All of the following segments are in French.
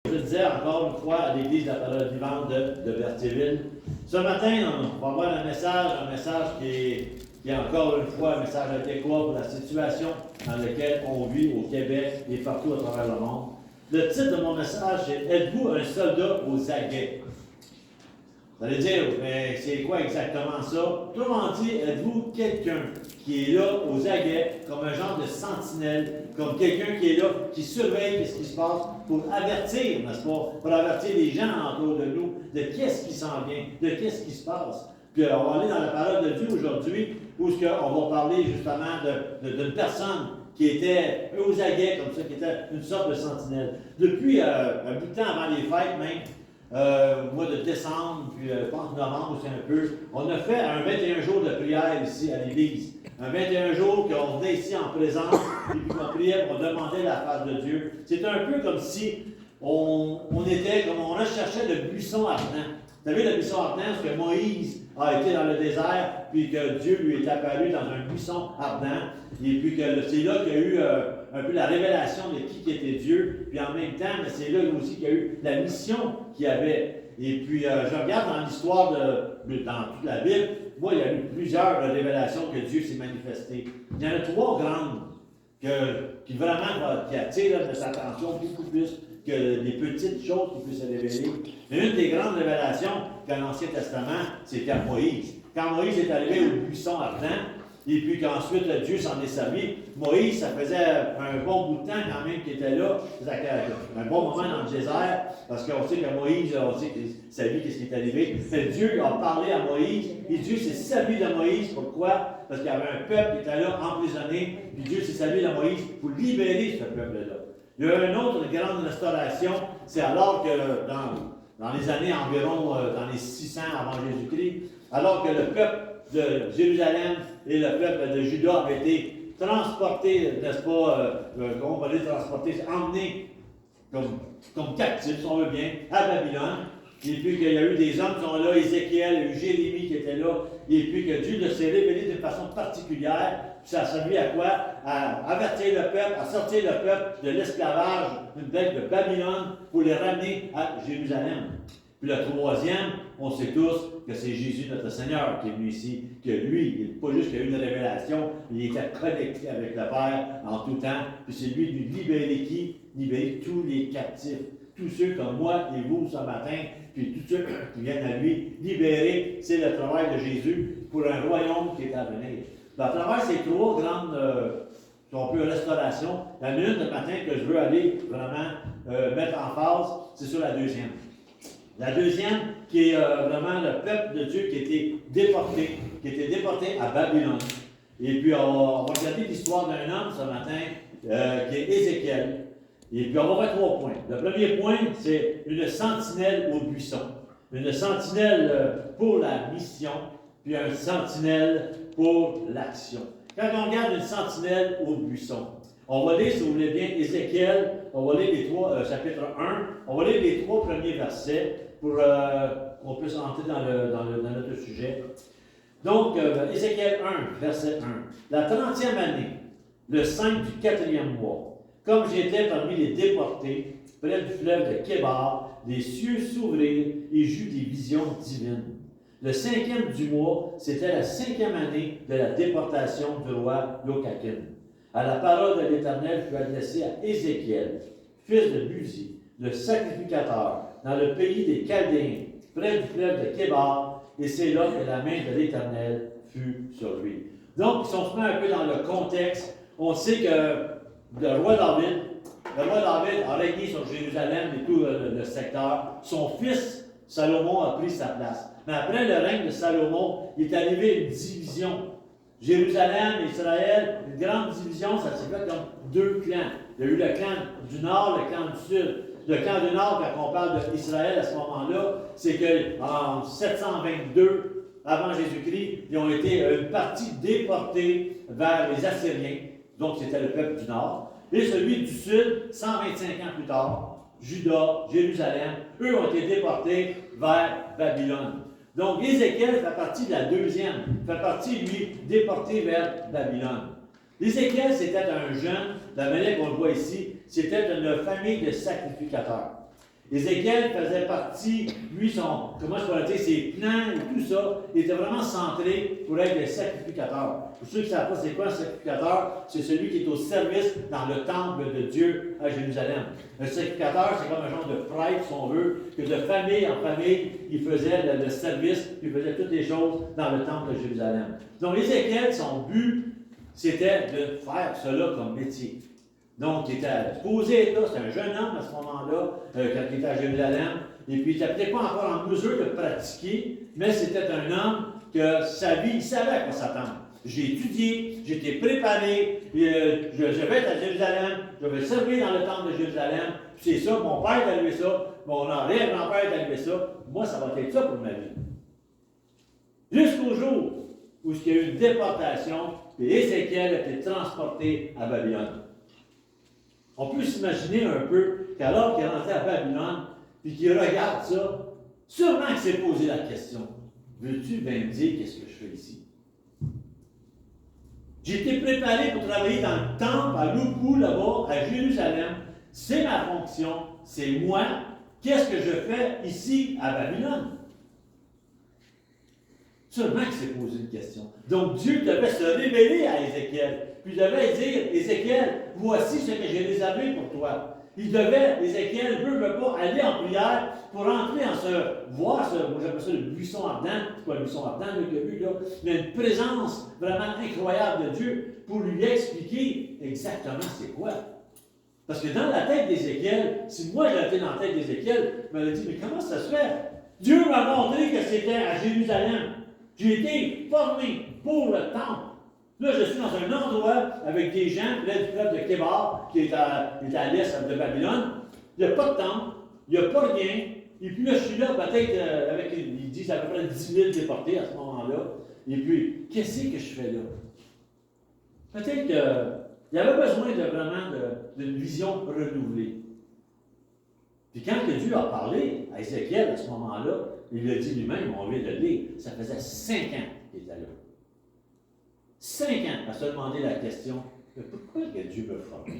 Je disais encore une fois à l'église de la parole vivante de Berthierville. Ce matin, on va voir un message qui est encore une fois un message adéquat pour la situation dans laquelle on vit au Québec et partout à travers le monde. Le titre de mon message, c'est « Êtes-vous un soldat aux aguets ?» Vous allez dire, mais c'est quoi exactement ça? Autrement dit, êtes-vous quelqu'un qui est là aux aguets, comme un genre de sentinelle, comme quelqu'un qui est là, qui surveille ce qui se passe pour avertir, n'est-ce pas? Pour avertir les gens autour de nous de qu'est-ce qui s'en vient, de qu'est-ce qui se passe. Puis on va aller dans la parole de Dieu aujourd'hui, où on va parler justement d'une personne qui était aux aguets, comme ça, qui était une sorte de sentinelle. Depuis un bout de temps avant les fêtes même, au mois de décembre, puis je pense novembre aussi un peu, on a fait un 21 jours de prière ici à l'église. Un 21 jours qu'on venait ici en présence, et puis qu'on priait, on demandait la face de Dieu. C'est un peu comme si on recherchait le buisson ardent. Vous savez, le buisson ardent, c'est que Moïse a été dans le désert, puis que Dieu lui est apparu dans un buisson ardent, et puis que c'est là qu'il y a eu un peu la révélation de qui était Dieu, puis en même temps, c'est là aussi qu'il y a eu la mission qu'il y avait. Et puis, je regarde dans l'histoire dans toute la Bible, moi, il y a eu plusieurs révélations que Dieu s'est manifesté. Il y en a trois grandes qui attirent notre attention beaucoup plus que des petites choses qui puissent se révéler. Mais une des grandes révélations qu'a l'Ancien Testament, c'était à Moïse. Quand Moïse est arrivé au buisson ardent, et puis qu'ensuite Dieu s'en est servi, Moïse, ça faisait un bon bout de temps quand même qu'il était là, un bon moment dans le désert, parce qu'on sait que Moïse, on sait que sa vie, qu'est-ce qui est arrivé. Mais Dieu a parlé à Moïse, et Dieu s'est servi de Moïse. Pourquoi? Parce qu'il y avait un peuple qui était là, emprisonné, puis Dieu s'est servi de Moïse pour libérer ce peuple-là. Il y a une autre grande restauration, c'est alors que dans les années environ, dans les 600 avant Jésus-Christ, alors que le peuple de Jérusalem et le peuple de Juda avaient été transportés, n'est-ce pas, comment on va dire transportés, emmenés comme captifs, si on veut bien, à Babylone. Et puis qu'il y a eu des hommes qui sont là, Ézéchiel, il y a eu Jérémie qui était là, et puis que Dieu s'est révélé d'une façon particulière. Puis ça a servi à quoi? À avertir le peuple, à sortir le peuple de l'esclavage, une bête de Babylone, pour les ramener à Jérusalem. Puis le troisième, on sait tous que c'est Jésus notre Seigneur qui est venu ici, que lui, pas juste qu'il a eu une révélation, il était connecté avec le Père en tout temps, puis c'est lui de libérer qui? Libérer tous les captifs. Tous ceux comme moi et vous ce matin, puis tous ceux qui viennent à lui, libérer, c'est le travail de Jésus pour un royaume qui est à venir. À travers ces trois grandes, si on peut, restaurations, la minute de matin que je veux aller vraiment mettre en phase, c'est sur la deuxième. La deuxième, qui est vraiment le peuple de Dieu qui a été déporté à Babylone. Et puis, on va regarder l'histoire d'un homme ce matin, qui est Ézéchiel. Et puis, on va faire 3 points. Le premier point, c'est une sentinelle au buisson. Une sentinelle pour la mission, puis un sentinelle pour l'action. Quand on regarde une sentinelle au buisson, on va lire, si vous voulez bien, Ézéchiel, on va lire chapitre 1, on va lire les 3 premiers versets pour qu'on puisse entrer dans notre sujet. Donc, Ézéchiel 1, verset 1. La 30e année, le 5 du 4e mois, comme j'étais parmi les déportés, près du fleuve de Kébar, les cieux s'ouvrirent et j'eus des visions divines. Le 5e du mois, c'était la 5e année de la déportation du roi Joachim. À la parole de l'Éternel fut adressée à Ézéchiel, fils de Buzi, le sacrificateur, dans le pays des Chaldéens, près du fleuve de Kébar, et c'est là que la main de l'Éternel fut sur lui. Donc, si on se met un peu dans le contexte, on sait que le roi David a régné sur Jérusalem et tout le secteur. Son fils, Salomon, a pris sa place. Mais après le règne de Salomon, il est arrivé une division. Jérusalem, Israël, une grande division, ça s'est fait comme 2 clans. Il y a eu le clan du nord, le clan du sud. Le clan du nord, quand on parle d'Israël à ce moment-là, c'est qu'en 722 avant Jésus-Christ, ils ont été une partie déportés vers les Assyriens. Donc, c'était le peuple du nord. Et celui du sud, 125 ans plus tard, Juda, Jérusalem, eux ont été déportés vers Babylone. Donc, Ézéchiel fait partie de la deuxième, fait partie, lui, déporté vers Babylone. Ézéchiel, c'était un jeune, de la manière qu'on le voit ici, c'était une famille de sacrificateurs. Ézéchiel faisait partie, lui, comment je pourrais dire, ses plans et tout ça, il était vraiment centré pour être le sacrificateur. Pour ceux qui ne savent pas c'est quoi un sacrificateur, c'est celui qui est au service dans le temple de Dieu à Jérusalem. Un sacrificateur, c'est comme un genre de prêtre, si on veut, que de famille en famille, il faisait le service, il faisait toutes les choses dans le temple de Jérusalem. Donc Ézéchiel, son but, c'était de faire cela comme métier. Donc, il était supposé être là, c'était un jeune homme à ce moment-là, quand il était à Jérusalem, et puis il n'était peut-être pas encore en mesure de pratiquer, mais c'était un homme que sa vie, il savait à quoi s'attendre. J'ai étudié, j'ai été préparé, je vais être à Jérusalem, je vais servir dans le temple de Jérusalem, puis c'est ça, mon père est arrivé ça, mon arrière-grand-père est arrivé ça, moi ça va être ça pour ma vie. Jusqu'au jour où il y a eu une déportation, et Ézéchiel a été transporté à Babylone. On peut s'imaginer un peu qu'alors qu'il est rentré à Babylone, puis qu'il regarde ça, sûrement qu'il s'est posé la question, veux-tu bien me dire qu'est-ce que je fais ici? J'ai été préparé pour travailler dans le temple à Loupou, là-bas, à Jérusalem. C'est ma fonction, c'est moi. Qu'est-ce que je fais ici à Babylone? Sûrement qu'il s'est posé une question. Donc Dieu devait se révéler à Ézéchiel. Puis il devait dire, Ézéchiel, voici ce que j'ai réservé pour toi. Il devait, Ézéchiel, veut pas aller en prière pour entrer en moi j'appelle ça le buisson ardent, c'est pas le buisson ardent qu'il a vu là, mais une présence vraiment incroyable de Dieu pour lui expliquer exactement c'est quoi. Parce que dans la tête d'Ézéchiel, si moi j'étais dans la tête d'Ézéchiel, il m'a dit, mais comment ça se fait? Dieu m'a montré que c'était à Jérusalem. J'ai été formé pour le temple. Là, je suis dans un endroit avec des gens, là, du peuple de Kébar, qui est à l'est de Babylone. Il n'y a pas de temple, il n'y a pas rien. Et puis là, je suis là, peut-être, avec, ils disent à peu près 10 000 déportés à ce moment-là. Et puis, qu'est-ce que je fais là? Peut-être qu'il y avait besoin vraiment d'une vision renouvelée. Puis quand que Dieu a parlé à Ézéchiel à ce moment-là, il lui a dit lui-même, on vient de le lire, ça faisait 5 ans qu'il était là. 5 ans à se demander la question, pourquoi que Dieu me forme?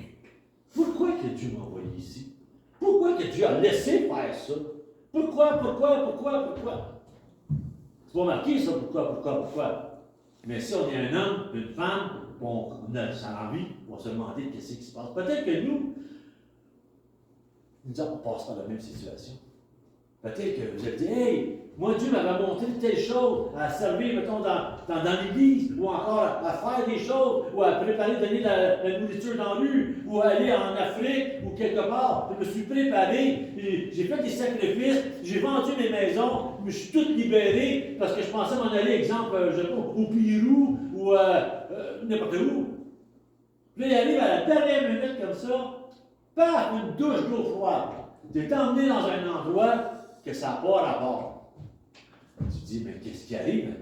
Pourquoi que Dieu m'a envoyé ici? Pourquoi que Dieu a laissé faire ça? Pourquoi? C'est pas marqué ça, pourquoi? Mais si on est un homme, une femme, on a sa envie, on va se demander qu'est-ce qui se passe. Peut-être que nous disons, on passe par la même situation. Peut-être que vous avez dit, hey, moi Dieu m'avait montré telle chose, à servir, mettons, dans l'église, ou encore à faire des choses, ou à préparer, donner la nourriture dans la rue, ou à aller en Afrique, ou quelque part. Je me suis préparé, j'ai fait des sacrifices, j'ai vendu mes maisons, je me suis tout libéré, parce que je pensais m'en aller, exemple, je sais pas, au Pérou, ou n'importe où. Puis là, il arrive à la dernière minute comme ça, paf, une douche d'eau froide. Tu es emmené dans un endroit que ça n'a pas rapport. Tu te dis, mais qu'est-ce qui arrive?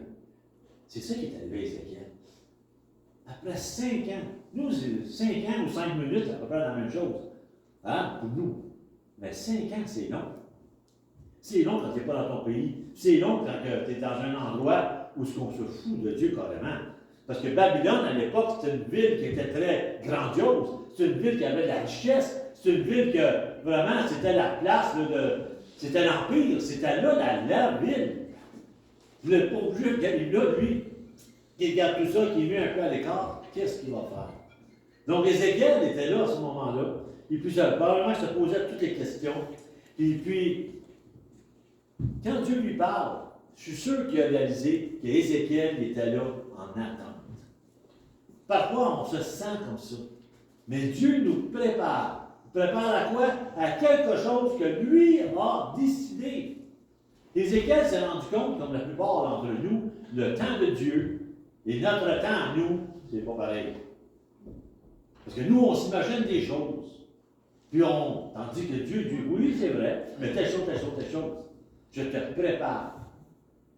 C'est ça qui est arrivé à Ézéchiel. Après 5 ans, nous, 5 ans ou 5 minutes, c'est à peu près la même chose. Hein, pour nous. Mais 5 ans, c'est long. C'est long quand tu n'es pas dans ton pays. C'est long quand tu es dans un endroit où on se fout de Dieu carrément. Parce que Babylone, à l'époque, c'était une ville qui était très grandiose. C'est une ville qui avait de la richesse. C'est une ville que, vraiment, c'était la place c'était l'Empire. C'était là, la ville. Le pauvre juif qui arrive là, lui, qui regarde tout ça, qui est mis un peu à l'écart, qu'est-ce qu'il va faire? Donc, Ézéchiel était là à ce moment-là. Et puis, probablement, il se posait toutes les questions. Et puis, quand Dieu lui parle, je suis sûr qu'il a réalisé qu'Ézéchiel était là en attente. Parfois, on se sent comme ça. Mais Dieu nous prépare. Il prépare à quoi? À quelque chose que lui a décidé. Ézéchiel s'est rendu compte, comme la plupart d'entre nous, le temps de Dieu et notre temps à nous, c'est pas pareil. Parce que nous, on s'imagine des choses. Puis tandis que Dieu dit, oui, c'est vrai, mais telle chose. Je te prépare.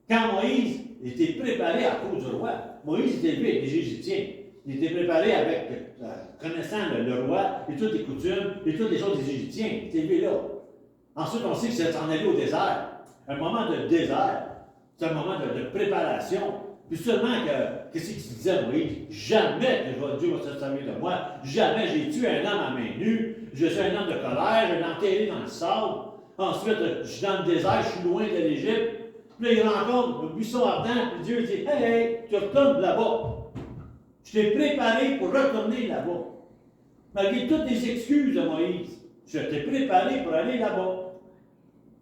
Quand Moïse était préparé à cause du roi, Moïse était élevé avec les Égyptiens. Il était préparé avec, connaissant le roi et toutes les coutumes et toutes les choses des Égyptiens. Il était élevé là. Ensuite, on sait que c'est en allé au désert. Un moment de désert, c'est un moment de préparation. Puis seulement qu'est-ce qu'il disait Moïse? Jamais que Dieu va se servir de moi. Jamais j'ai tué un homme à main nue. Je suis un homme de colère, je l'ai enterré dans le sable. Ensuite, je suis dans le désert, je suis loin de l'Égypte. Puis là, il rencontre le buisson ardent, puis Dieu dit, hey, hey, tu retournes là-bas. Je t'ai préparé pour retourner là-bas. Malgré toutes les excuses de Moïse, je t'ai préparé pour aller là-bas.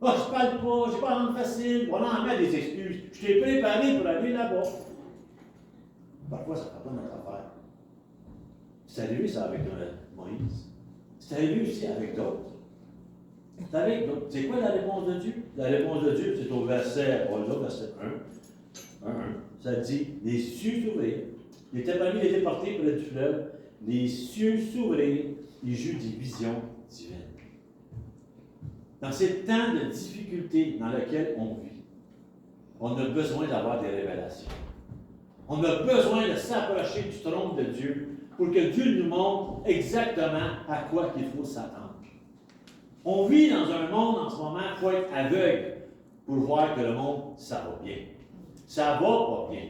Ah, je parle pas, j'ai pas la langue facile. On en met des excuses. Je t'ai préparé pour aller là-bas. Parfois, ça ne fait pas notre affaire. C'est arrivé ça avec Moïse. C'est arrivé aussi avec d'autres. C'est avec d'autres. C'est quoi la réponse de Dieu? La réponse de Dieu, c'est au verset 1. Ça dit, les cieux s'ouvrirent. Il était parmi les déportés près du fleuve. Les cieux s'ouvrirent. Et j'eus des visions divines. Dans ces temps de difficulté dans lesquels on vit, on a besoin d'avoir des révélations. On a besoin de s'approcher du trône de Dieu pour que Dieu nous montre exactement à quoi il faut s'attendre. On vit dans un monde en ce moment, il faut être aveugle pour voir que le monde, ça va bien. Ça va pas bien.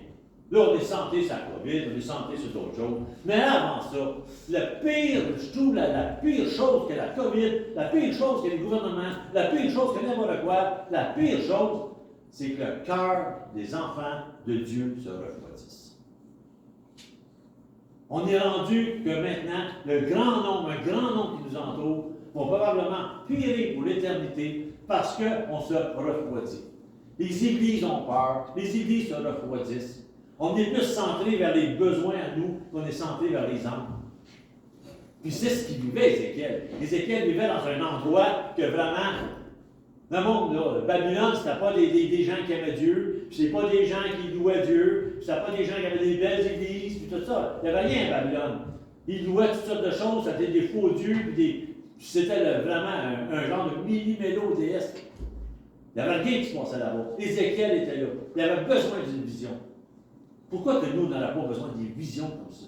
Là, on est santé sur la COVID, on est santé sur d'autres choses. Mais avant ça, le pire, je trouve la pire chose que la COVID, la pire chose que les gouvernements, la pire chose que n'importe quoi, la pire chose, c'est que le cœur des enfants de Dieu se refroidisse. On est rendu que maintenant, un grand nombre qui nous entoure, vont probablement périr pour l'éternité parce qu'on se refroidit. Les églises ont peur, les églises se refroidissent. On est plus centré vers les besoins à nous qu'on est centré vers les âmes. Puis c'est ce qu'il vivait, Ézéchiel. Ézéchiel vivait dans un endroit que vraiment, le monde, là, Babylone, c'était pas des gens qui aimaient Dieu, puis c'est pas des gens qui louaient Dieu, puis c'était pas des gens qui avaient des belles églises, puis tout ça. Il n'y avait rien à Babylone. Ils louaient toutes sortes de choses, c'était des faux dieux, puis c'était vraiment un genre de mini-mélo-déesse. Il n'y avait rien qui se passait là-bas. Ézéchiel était là. Il avait besoin d'une vision. Pourquoi que nous, on n'aurait pas besoin des visions comme ça?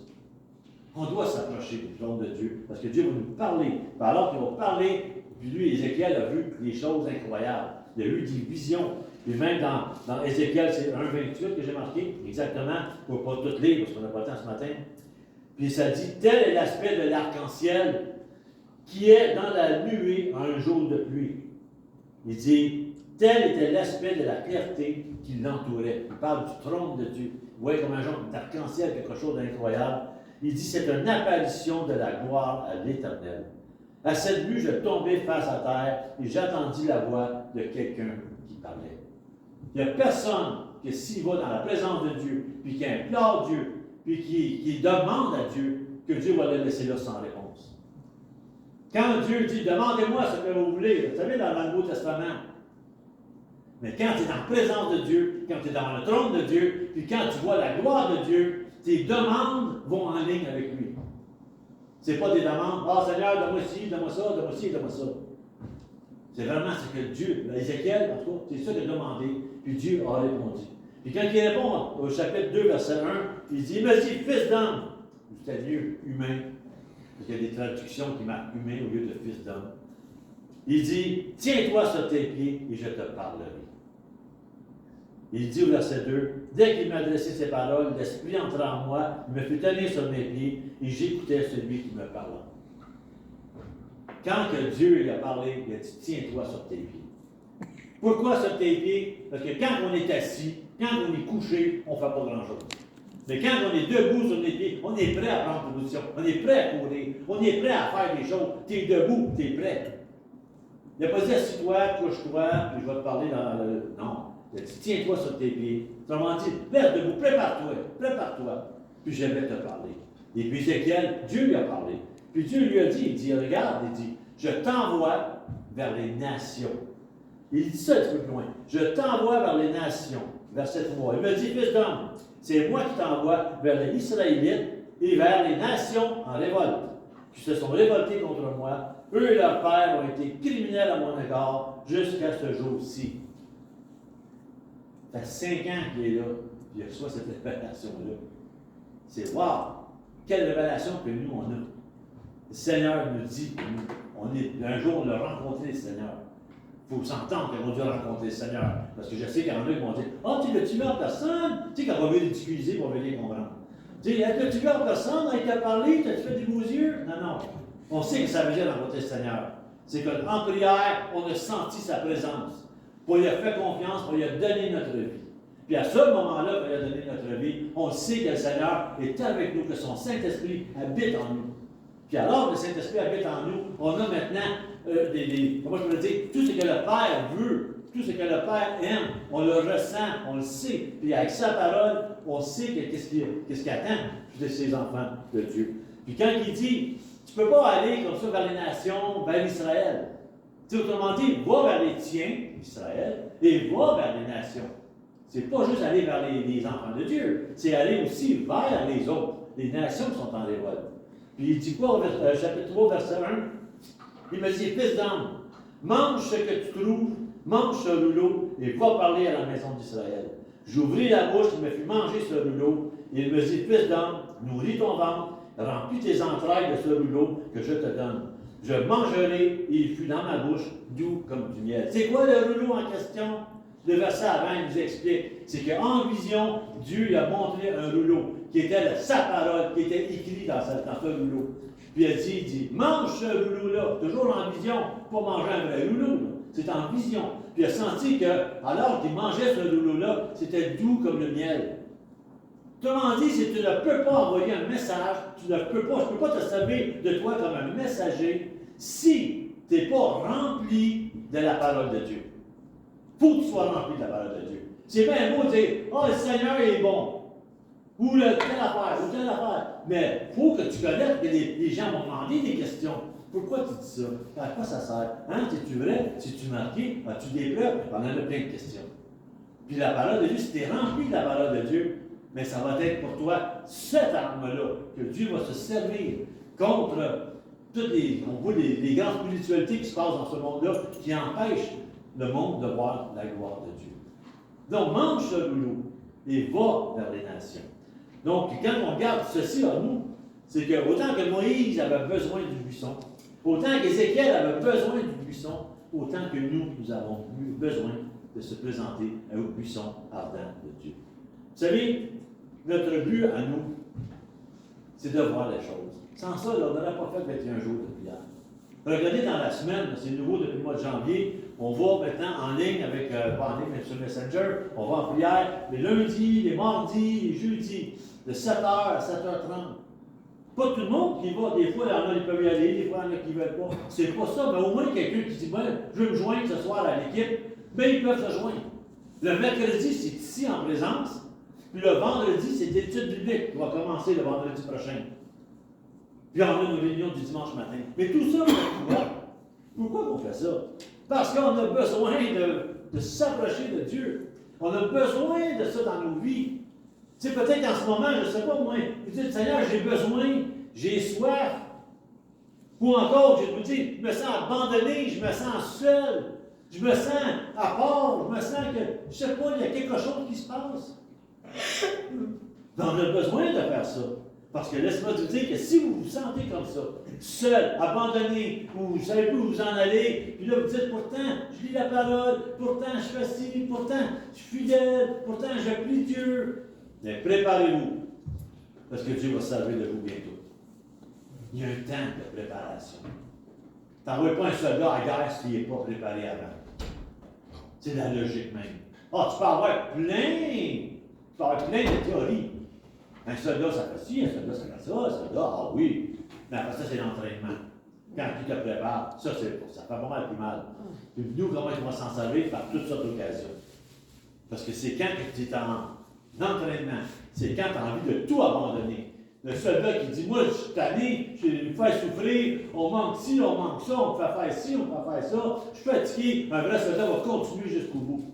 On doit s'approcher du trône de Dieu, parce que Dieu va nous parler. Puis alors qu'il va parler, puis lui, Ézéchiel a vu des choses incroyables. Il a eu des visions. Puis même dans Ézéchiel, c'est 1,28 que j'ai marqué, exactement, pour ne pas tout lire, parce qu'on n'a pas le temps ce matin. Puis ça dit, tel est l'aspect de l'arc-en-ciel qui est dans la nuée en un jour de pluie. Il dit, tel était l'aspect de la clarté qui l'entourait. Il parle du trône de Dieu. Vous voyez comme un genre d'arc-en-ciel, quelque chose d'incroyable. Il dit, c'est une apparition de la gloire à l'Éternel. À cette vue, je tombais face à terre et j'attendis la voix de quelqu'un qui parlait. Il n'y a personne que s'il va dans la présence de Dieu, puis qui implore Dieu, puis qui demande à Dieu, que Dieu va le laisser là sans réponse. Quand Dieu dit, demandez-moi ce que vous voulez, vous savez, dans le Nouveau Testament, mais quand tu es dans la présence de Dieu, quand tu es dans le trône de Dieu, puis quand tu vois la gloire de Dieu, tes demandes vont en ligne avec lui. Ce n'est pas des demandes, ah Seigneur, donne-moi ci, donne-moi ça, donne-moi ci, donne-moi ça. C'est vraiment ce que Dieu, Ézéchiel, en tout cas, c'est ça qu'il a demandé, puis Dieu a répondu. Puis quand il répond au chapitre 2, verset 1, il dit, il me dit, fils d'homme, c'est lieu humain, parce qu'il y a des traductions qui marquent humain au lieu de fils d'homme. Il dit, tiens-toi sur tes pieds et je te parlerai. Il dit au verset 2, dès qu'il m'a adressé ces paroles, l'Esprit entra en moi, il me fit tenir sur mes pieds et j'écoutais celui qui me parlait. Quand que Dieu lui a parlé, il a dit, tiens-toi sur tes pieds. Pourquoi sur tes pieds? Parce que quand on est assis, quand on est couché, on ne fait pas grand-chose. Mais quand on est debout sur les pieds, on est prêt à prendre position, on est prêt à courir, on est prêt à faire des choses. Tu es debout, tu es prêt. Il n'a pas dit assis-toi, couche-toi, puis je vais te parler dans le. Non. Il a dit tiens-toi sur tes pieds. Autrement dit, lève debout, prépare-toi, puis je vais te parler. Et puis Ézéchiel, Dieu lui a parlé. Puis Dieu lui a dit, il dit, regarde, il dit, je t'envoie vers les nations. Il dit ça un petit peu plus loin. Je t'envoie vers les nations. Verset 3. Il me dit, fils d'homme, c'est moi qui t'envoie vers les Israélites et vers les nations en révolte, qui se sont révoltés contre moi. Eux et leurs pères ont été criminels à mon égard jusqu'à ce jour-ci. Ça fait 5 ans qu'il est là, puis il reçoit cette révélation-là. C'est wow! Quelle révélation que nous, on a. Le Seigneur nous dit, un jour, on a rencontré le Seigneur. Il faut s'entendre qu'on doit rencontrer le Seigneur. Parce que je sais qu'il y en a qui vont dire, ah, tu l'as-tu vu en personne? Tu sais, quand on va venir discuter, on va venir comprendre. Tu sais, l'as-tu vu en personne? Il t'a parlé? T'as-tu fait des beaux yeux? Non, non. On sait que ça veut dire rencontrer le Seigneur. C'est qu'en prière, on a senti sa présence. On lui a fait confiance, on lui a donné notre vie. Puis à ce moment-là, quand il a donné notre vie, on sait que le Seigneur est avec nous, que son Saint-Esprit habite en nous. Puis alors que le Saint-Esprit habite en nous, on a maintenant comment je peux le dire, tout ce que le Père veut, tout ce que le Père aime, on le ressent, on le sait. Puis avec sa parole, on sait qu'est-ce qu'il attend de ses enfants de Dieu. Puis quand il dit, tu ne peux pas aller comme ça vers les nations, vers Israël. Tu sais, autrement dit, va vers les tiens, Israël, et va vers les nations. C'est pas juste aller vers les enfants de Dieu, c'est aller aussi vers les autres, les nations qui sont en révolte. Puis il dit quoi au chapitre 3, verset 1? Il me dit, fils d'homme, mange ce que tu trouves, mange ce rouleau, et va parler à la maison d'Israël. J'ouvris la bouche, il me fit manger ce rouleau, et il me dit, fils d'homme, nourris ton ventre, remplis tes entrailles de ce rouleau que je te donne. Je mangerai, et il fut dans ma bouche, doux comme du miel. C'est quoi le rouleau en question? Le verset avant, il nous explique. C'est qu'en vision, Dieu lui a montré un rouleau qui était sa parole, qui était écrit dans ce rouleau. Puis il dit, mange ce rouleau-là. Toujours en vision, pas manger un vrai rouleau. C'est en vision. Puis il a senti que, alors qu'il mangeait ce rouleau-là, c'était doux comme le miel. Autrement dit, si tu ne peux pas envoyer un message, je ne peux pas te servir de toi comme un messager si tu n'es pas rempli de la parole de Dieu. Il faut que tu sois rempli de la parole de Dieu. C'est bien beau de dire, oh, le Seigneur est bon. Ou telle affaire, ou telle affaire. Mais il faut que tu connaisses que les gens vont demander des questions. Pourquoi tu dis ça? À quoi ça sert? Hein? C'est-tu vrai? C'est-tu marqué? As-tu des preuves? On en a plein de questions. Puis la parole de Dieu, si tu es rempli de la parole de Dieu, mais ça va être pour toi cette arme-là que Dieu va se servir contre toutes on voit les grandes spiritualités qui se passent dans ce monde-là qui empêchent le monde de voir la gloire de Dieu. Donc, mange ce rouleau et va vers les nations. Donc, quand on regarde ceci à nous, c'est que autant que Moïse avait besoin du buisson, autant qu'Ézéchiel avait besoin du buisson, autant que nous avons eu besoin de se présenter au buisson ardent de Dieu. Vous savez, notre but à nous, c'est de voir les choses. Sans ça, on n'aurait pas fait 21 jours de prière. Regardez dans la semaine, c'est nouveau depuis le mois de janvier, on va maintenant en ligne avec, pas en ligne, mais sur Messenger, on va en prière les lundis, les mardis, les jeudis, de 7h à 7h30. Pas tout le monde qui va, des fois, il y en a qui peuvent y aller, des fois, il y en a qui ne veulent pas. C'est pas ça, mais au moins quelqu'un qui dit, ben, je veux me joindre ce soir à l'équipe, bien, ils peuvent se joindre. Le mercredi, c'est ici en présence. Puis le vendredi, c'est l'étude biblique qui va commencer le vendredi prochain. Puis on a une réunion du dimanche matin. Mais tout ça, pourquoi on fait ça? Parce qu'on a besoin de s'approcher de Dieu. On a besoin de ça dans nos vies. Tu sais, peut-être qu'en ce moment, je ne sais pas, moi, vous dites, Seigneur, j'ai besoin, j'ai soif. Ou encore, je vous dis, je me sens abandonné, je me sens seul, je me sens à part, je me sens que, je ne sais pas, il y a quelque chose qui se passe. Donc, on a besoin de faire ça. Parce que laisse-moi te dire que si vous vous sentez comme ça, seul, abandonné, ou vous ne savez plus où vous en allez, puis là vous dites pourtant, je lis la parole, pourtant je fais ci, pourtant je suis fidèle, pourtant je prie Dieu. Mais préparez-vous, parce que Dieu va se servir de vous bientôt. Il y a un temps de préparation. Tu n'envoies pas un soldat à la guerre s'il n'est pas préparé avant. C'est la logique même. Ah, tu peux avoir plein de théories. Un soldat, ça fait ci, un soldat, ça fait ça, un soldat, ah oui. Mais après ça, c'est l'entraînement. Quand tu te prépares, ça fait pas mal plus mal. Puis nous, comment on va s'en servir par toutes sortes d'occasions. Parce que c'est quand tu es en entraînement, c'est quand tu as envie de tout abandonner. Le soldat qui dit, moi, je suis tanné, je vais me faire souffrir, on manque ci, on manque ça, on peut faire ci, on peut faire ça, je suis fatigué, un vrai soldat va continuer jusqu'au bout.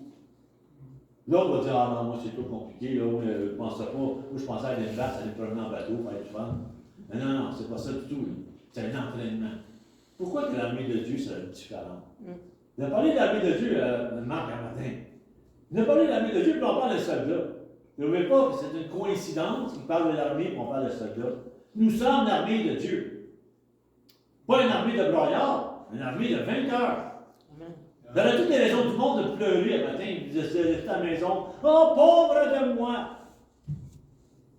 L'autre va dire, ah non, moi c'est trop compliqué, là, je ne pensais pas, moi je pensais aller une base, aller me promener en bateau, faire du fun. Mais non, c'est pas ça du tout, c'est un entraînement. Pourquoi que l'armée de Dieu serait différente? Il a parlé de l'armée de Dieu, Marc, un matin. Il a parlé de l'armée de Dieu, puis on parle de soldats. Ne voyez pas que c'est une coïncidence qu'il parle de l'armée, puis on parle de soldats. Nous sommes l'armée de Dieu. Pas une armée de broyards, une armée de vainqueurs. Il y aurait toutes les raisons du monde de pleurer un matin, il disait à la maison, oh pauvre de moi!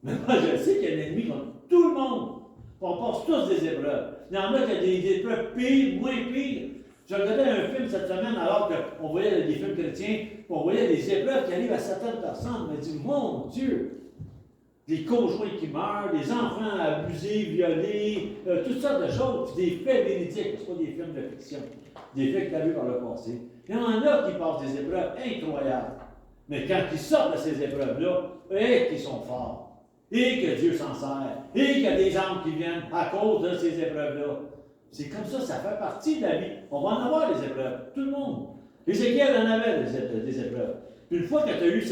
Mais moi je sais qu'il y a un ennemi comme tout le monde. On passe tous des épreuves. Il y en a qui ont des épreuves pires, moins pires. Je regardais un film cette semaine alors qu'on voyait des films chrétiens, on voyait des épreuves qui arrivent à certaines personnes. On m'a dit, mon Dieu, des conjoints qui meurent, des enfants abusés, violés, toutes sortes de choses, puis des faits véridiques, ce pas des films de fiction, des faits qui arrivent par le passé. Il y en a qui passent des épreuves incroyables. Mais quand ils sortent de ces épreuves-là, et qu'ils sont forts, et que Dieu s'en sert, et qu'il y a des âmes qui viennent à cause de ces épreuves-là. C'est comme ça fait partie de la vie. On va en avoir des épreuves, tout le monde. Ézéchiel en avait des épreuves. Puis une fois que tu as eu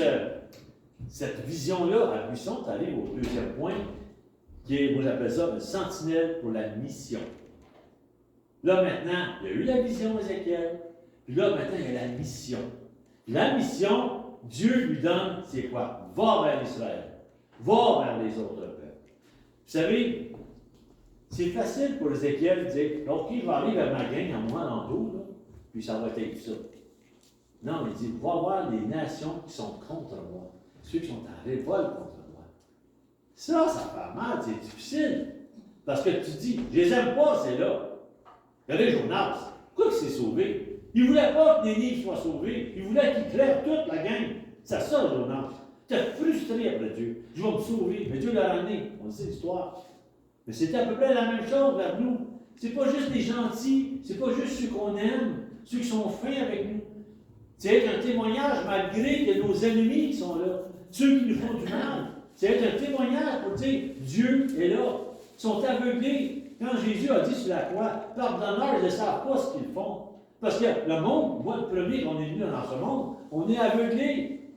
cette vision-là à Buisson, tu arrives au deuxième point, qui est, moi j'appelle ça, une sentinelle pour la mission. Là maintenant, il y a eu la vision Ézéchiel, puis là maintenant il y a la mission. La mission, Dieu lui donne, c'est quoi? Va vers Israël. Va vers les autres peuples. Vous savez, c'est facile pour Ézéchiel de dire, OK, je vais aller vers ma gang à moi, en dos, là, puis ça va être ça. Non, il dit, va voir les nations qui sont contre moi, ceux qui sont en révolte contre moi. Ça fait mal, c'est difficile. Parce que tu dis, je les aime pas, c'est là. Regardez Jonas, pourquoi il s'est sauvé? Il ne voulait pas que Néné soit sauvé, il voulait qu'il crève toute la gang. C'est ça, Jonas. Tu es frustré après Dieu. Je vais me sauver, mais Dieu l'a ramené. On sait l'histoire. Mais c'était à peu près la même chose vers nous. C'est pas juste les gentils, c'est pas juste ceux qu'on aime, ceux qui sont fins avec nous. C'est un témoignage malgré que nos ennemis qui sont là, ceux qui nous font du mal. C'est un témoignage pour dire Dieu est là. Ils sont aveuglés. Quand Jésus a dit sur la croix, pardonneurs, ils ne savent pas ce qu'ils font. Parce que le monde, moi le premier qu'on est venu dans ce monde, on est aveuglés.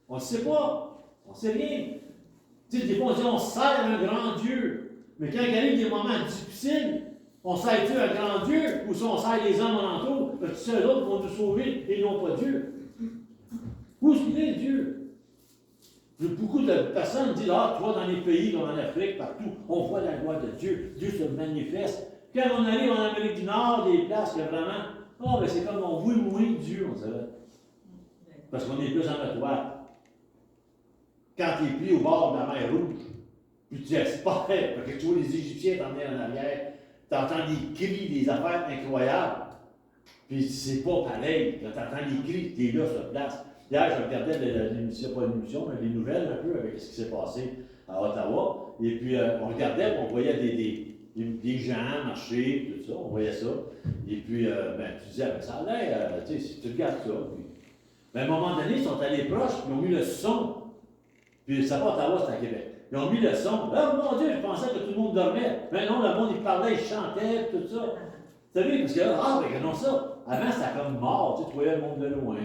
On ne sait pas. On ne sait rien. Tu sais, des fois on dit on sert un grand Dieu. Mais quand il arrive des moments difficiles, on sert-tu un grand Dieu ou si on sert les hommes alentours, parce que ceux autres vont nous sauver et non pas Dieu? Où est-ce qu'il est, Dieu? Beaucoup de personnes disent, ah, toi, dans les pays comme en Afrique, partout, on voit la gloire de Dieu. Dieu se manifeste. Quand on arrive en Amérique du Nord, des places, il y a vraiment, oh, ben c'est comme on voit moins Dieu, on dirait. Parce qu'on est plus en notoire. Quand tu es pris au bord de la mer Rouge, puis tu espères, parce que tu vois les Égyptiens t'emmener en arrière, tu entends des cris, des affaires incroyables, puis c'est pas pareil. Quand tu entends les cris, tu es là sur place. Hier, je regardais l'émission, pas l'émission, mais les nouvelles un peu avec ce qui s'est passé à Ottawa, et puis on regardait, on voyait des gens marcher, tout ça, on voyait ça, et puis ben, tu disais, ben, ça a l'air, tu sais, si tu regardes ça, puis, ben, à un moment donné, ils sont allés proches, puis ils ont mis le son, puis ça pas Ottawa, c'est à Québec. Ils ont mis le son. Là, mon Dieu, je pensais que tout le monde dormait. Mais non, le monde, il parlait, il chantait, tout ça. Vous savez, parce que là, ah, ben non, ça. Avant, c'était comme mort. Tu voyais le monde de loin.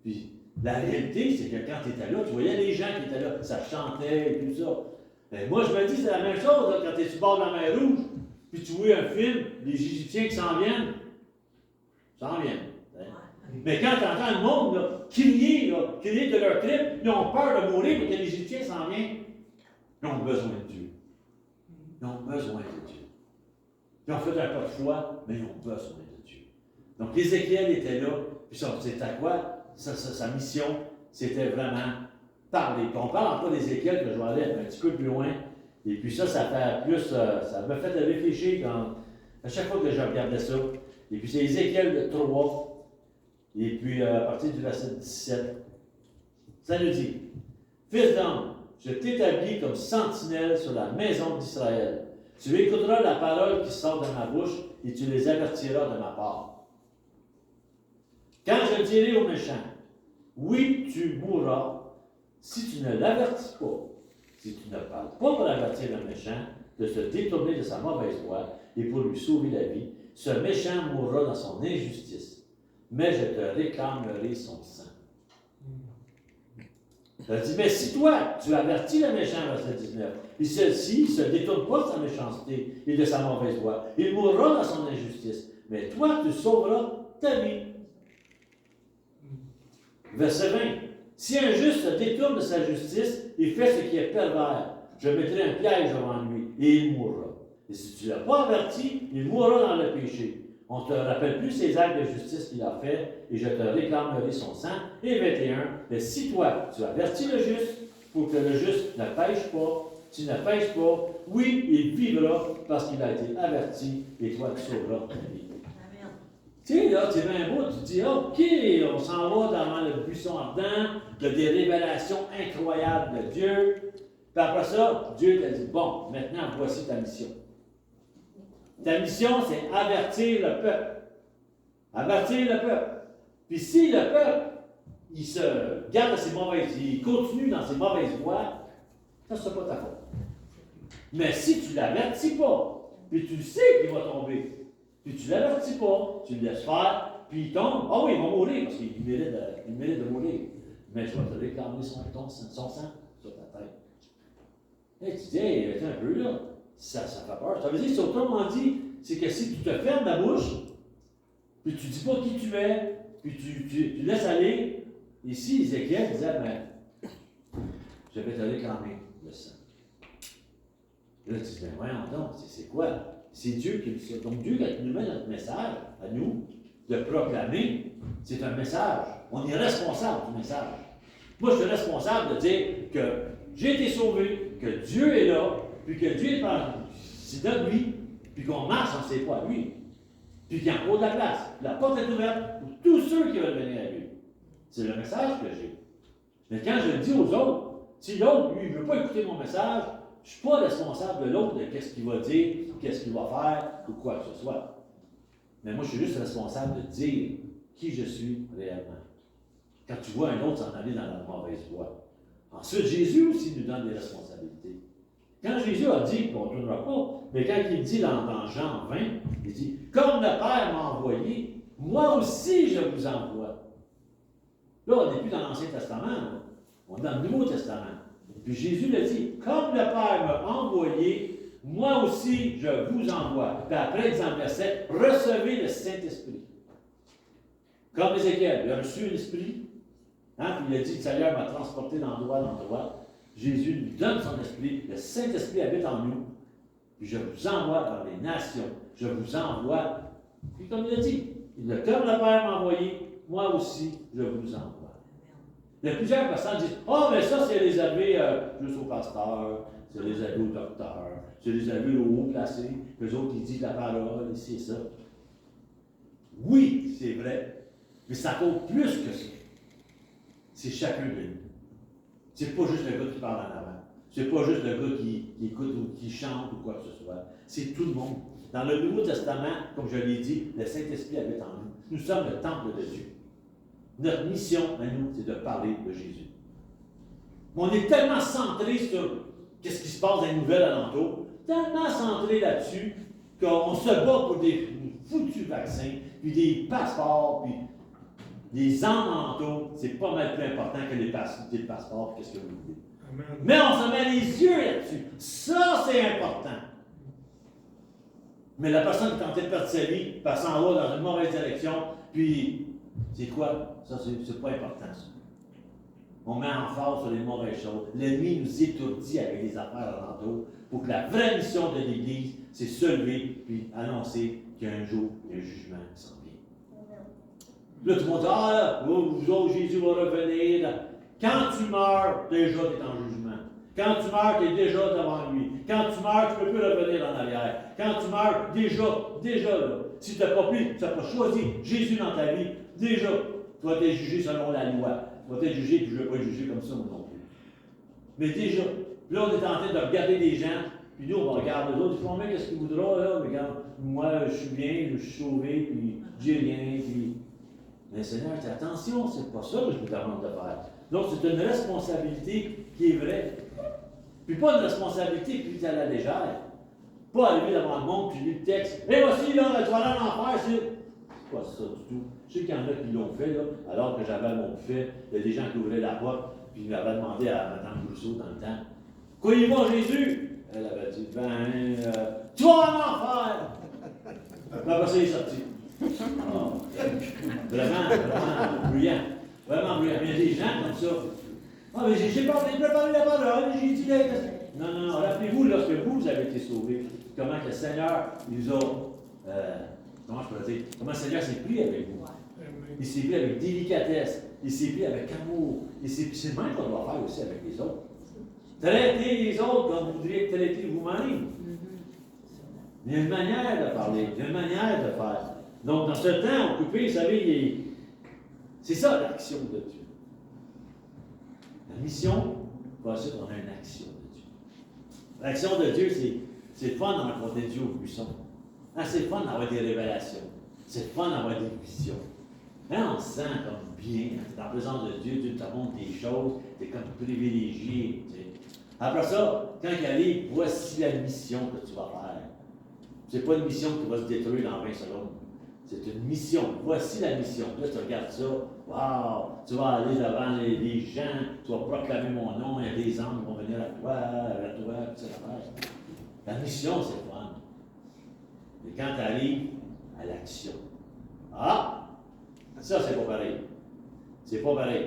Puis, la réalité, c'est que quand tu étais là, tu voyais les gens qui étaient là. Ça chantait et tout ça. Ben, moi, je me dis, c'est la même chose là, quand tu es sur le bord de la mer Rouge. Puis, tu vois un film, les Égyptiens qui s'en viennent. S'en viennent. Hein? Mais quand tu entends le monde là, crier de leur trip, ils ont peur de mourir parce que les Égyptiens s'en viennent. Ils ont besoin de Dieu. Ils ont besoin de Dieu. Ils ont fait un pas de foi, mais ils ont besoin de Dieu. Donc, Ézéchiel était là, puis c'était quoi? Sa mission, c'était vraiment parler. Puis on parle encore d'Ézéchiel, que je vais aller un petit peu plus loin. Et puis ça fait plus, ça m'a fait réfléchir à chaque fois que je regardais ça. Et puis c'est Ézéchiel 3, et puis à partir du verset 17, ça nous dit, Fils d'homme, je t'établis comme sentinelle sur la maison d'Israël. Tu écouteras la parole qui sort de ma bouche et tu les avertiras de ma part. Quand je dirai aux méchants, oui, tu mourras, si tu ne l'avertis pas, si tu ne parles pas pour avertir le méchant de se détourner de sa mauvaise voie et pour lui sauver la vie, ce méchant mourra dans son injustice, mais je te réclamerai son sang. Il dit, mais si toi, tu avertis le méchant, verset 19, et celle-ci ne se détourne pas de sa méchanceté et de sa mauvaise voie, il mourra dans son injustice, mais toi, tu sauveras ta vie. Verset 20, si un juste se détourne de sa justice et fait ce qui est pervers, je mettrai un piège devant lui et il mourra. Et si tu ne l'as pas averti, il mourra dans le péché. On ne te rappelle plus ses actes de justice qu'il a fait, et je te réclamerai son sang. Et 21, mais si toi, tu avertis le juste, pour que le juste ne pêche pas, tu ne pêches pas, oui, il vivra parce qu'il a été averti, et toi, tu sauveras ta vie. Tu sais, là, c'est bien beau, tu te dis, OK, on s'en va dans le buisson ardent, il y a des révélations incroyables de Dieu. Puis après ça, Dieu t'a dit, bon, maintenant, voici ta mission. Ta mission, c'est avertir le peuple. Avertir le peuple. Puis si le peuple, il se garde à ses mauvaises, il continue dans ses mauvaises voies, ça ne sera pas ta faute. Mais si tu ne l'avertis pas, puis tu sais qu'il va tomber, puis tu ne l'avertis pas, tu le laisses faire, puis il tombe, ah oui, il va mourir, parce qu'il mérite de mourir. Mais je vais te réclamer son sang sur ta tête. Et tu dis, hey, attends un peu là, ça fait peur. Ça veut dire, c'est autrement dit, c'est que si tu te fermes la bouche, puis tu ne dis pas qui tu es, puis tu laisses aller, ici, Ézéchiel disait, ben, je vais te réclamer le sang. Là, tu dis, ben voyons donc, c'est quoi? C'est Dieu qui dit ça. Donc Dieu, quand il nous met notre message, à nous, de proclamer, c'est un message. On est responsable du message. Moi, je suis responsable de dire que j'ai été sauvé, que Dieu est là, puis que Dieu est par c'est de lui, puis qu'on marche en ses pas à lui. Puis qu'il y a encore de la place. La porte est ouverte pour tous ceux qui veulent venir à lui. C'est le message que j'ai. Mais quand je le dis aux autres, si l'autre, lui, ne veut pas écouter mon message, je ne suis pas responsable de l'autre de qu'est-ce qu'il va dire, qu'est-ce qu'il va faire, ou quoi que ce soit. Mais moi, je suis juste responsable de dire qui je suis réellement. Quand tu vois un autre s'en aller dans la mauvaise voie. Ensuite, Jésus aussi nous donne des responsabilités. Quand Jésus a dit, on ne tournera pas, mais quand il dit dans Jean 20, il dit, comme le Père m'a envoyé, moi aussi je vous envoie. Là, on n'est plus dans l'Ancien Testament, là. On est dans le Nouveau Testament. Puis Jésus le dit, comme le Père m'a envoyé, moi aussi je vous envoie. Puis après, il dit en verset, recevez le Saint-Esprit. Comme Ézéchiel, il a reçu un esprit, hein, puis il a dit, le Seigneur m'a transporté d'endroit en endroit. Jésus nous donne son esprit, le Saint-Esprit habite en nous, puis je vous envoie dans les nations, je vous envoie, puis comme il a dit, comme le Père m'a envoyé, moi aussi je vous envoie. Il y a plusieurs personnes qui disent, oh, mais ça c'est réservé juste aux pasteurs, c'est réservé aux docteurs, c'est réservé aux hauts placés, eux autres ils disent la parole, et c'est ça. Oui, c'est vrai, mais ça compte plus que ça. C'est chacun de nous. C'est pas juste le gars qui parle en avant. C'est pas juste le gars qui écoute ou qui chante ou quoi que ce soit. C'est tout le monde. Dans le Nouveau Testament, comme je l'ai dit, le Saint-Esprit habite en nous. Nous sommes le temple de Dieu. Notre mission à nous, c'est de parler de Jésus. Mais on est tellement centré sur ce qui se passe dans les nouvelles alentours, tellement centré là-dessus, qu'on se bat pour des foutus vaccins, puis des passeports, puis les enmanteaux, c'est pas mal plus important que les passeports, qu'est-ce que vous voulez. Amen. Mais on se met les yeux là-dessus. Ça, c'est important. Mais la personne qui est en train de perdre sa vie, elle s'en va dans une mauvaise direction, puis c'est quoi? Ça, c'est pas important, ça. On met en phase sur les mauvaises choses. L'ennemi nous étourdit avec les affaires alentours pour que la vraie mission de l'Église, c'est se lever puis annoncer qu'il y a un jour, il y a un jugement qui s'en vient. Là, tout le monde dit, ah là, vous autres, Jésus va revenir. Là. Quand tu meurs, déjà tu es en jugement. Quand tu meurs, tu es déjà devant lui. Quand tu meurs, tu ne peux plus revenir en arrière. Quand tu meurs, déjà là, si tu n'as pas pris, tu n'as pas choisi Jésus dans ta vie, déjà, tu vas être jugé selon la loi. Tu vas être jugé, puis je ne vais pas être jugé comme ça, moi non plus. Mais déjà, là, on est en train de regarder des gens, puis nous, on regarde les autres, ils font, mais qu'est-ce qu'il voudra, là? Mais regarde, moi, je suis bien, je suis sauvé, puis j'ai rien, puis. Mais Seigneur, attention, c'est pas ça que je vous demande de faire. Donc, c'est une responsabilité qui est vraie. Puis pas une responsabilité puis à la légère. Pas arriver devant le monde, puis lire le texte. Et voici, là, tu vas aller en enfer, c'est pas ça du tout. Je sais qu'il y en a qui l'ont fait, là, alors que j'avais mon buffet, il y a des gens qui ouvraient la porte, puis ils m'avaient demandé à Mme Rousseau dans le temps, quoi il va, Jésus? Elle avait dit, tu vas en enfer! Après ça, il est sorti. Oh, vraiment bruyant. Vraiment bruyant. Il y a des gens comme ça. Ah, mais j'ai préparé la parole, j'ai dit là. Non, rappelez-vous, lorsque vous avez été sauvés, comment que le Seigneur nous a. Comment je peux dire? Comment le Seigneur s'est pris avec vous. Il s'est pris avec délicatesse. Il s'est pris avec amour. C'est le même qu'on doit faire aussi avec les autres. Traitez les autres comme vous voudriez être vous-même. Il y a une manière de parler, il y a une manière de faire. Donc, dans ce temps occupé, vous savez, c'est ça l'action de Dieu. La mission, ensuite, on a une action de Dieu. L'action de Dieu, c'est le fun de rencontrer Dieu au buisson. Hein, c'est le fun d'avoir des révélations. C'est le fun d'avoir des visions. Hein, on se sent comme bien, dans la présence de Dieu, Dieu te montre des choses, tu es comme privilégié. Tu sais. Après ça, quand il arrive, voici la mission que tu vas faire. C'est pas une mission qui va se détruire dans 20 secondes. C'est une mission. Voici la mission. Là, tu regardes ça. Waouh! Tu vas aller devant les gens, tu vas proclamer mon nom, il y a des anges qui vont venir à toi, etc. La mission, c'est le fun. Mais quand tu arrives à l'action, ah! Ça, c'est pas pareil. C'est pas pareil.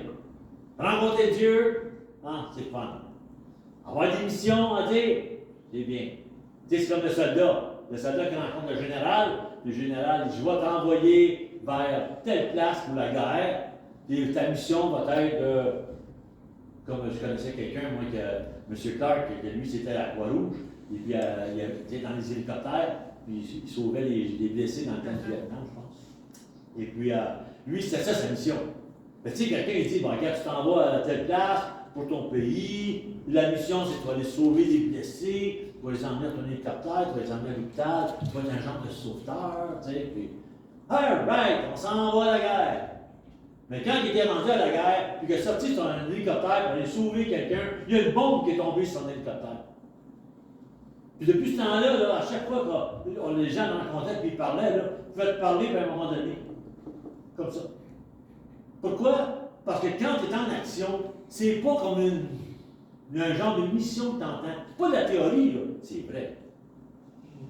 Rencontrer Dieu, ah, c'est fun. Avoir des missions à dire, c'est bien. Tu sais, c'est comme le soldat. Le soldat qui rencontre le général dit, je vais t'envoyer vers telle place pour la guerre, et ta mission va être, comme je connaissais quelqu'un, moi, M. Clark, qui lui, c'était à la Croix-Rouge, et puis il était dans les hélicoptères, puis il sauvait les blessés dans le temps du Vietnam, je pense. Et puis, lui, c'était ça sa mission. Mais tu sais, quelqu'un, il dit, bon, regarde, tu t'en vas à telle place pour ton pays, la mission, c'est que tu vas aller sauver les blessés, tu vas les emmener à ton hélicoptère, tu vas les emmener à l'hôpital, tu vas être un genre de sauveteur, tu sais, puis, all right, on s'en va à la guerre. Mais quand il était rendu à la guerre, puis qu'il est sorti son hélicoptère pour aller sauver quelqu'un, il y a une bombe qui est tombée sur son hélicoptère. Puis depuis ce temps-là, là, à chaque fois que les gens le rencontraient et ils parlaient, là, il pouvait te parler à un moment donné. Comme ça. Pourquoi? Parce que quand tu es en action, c'est pas comme un genre de mission que tu entends. C'est pas de la théorie, là. C'est vrai.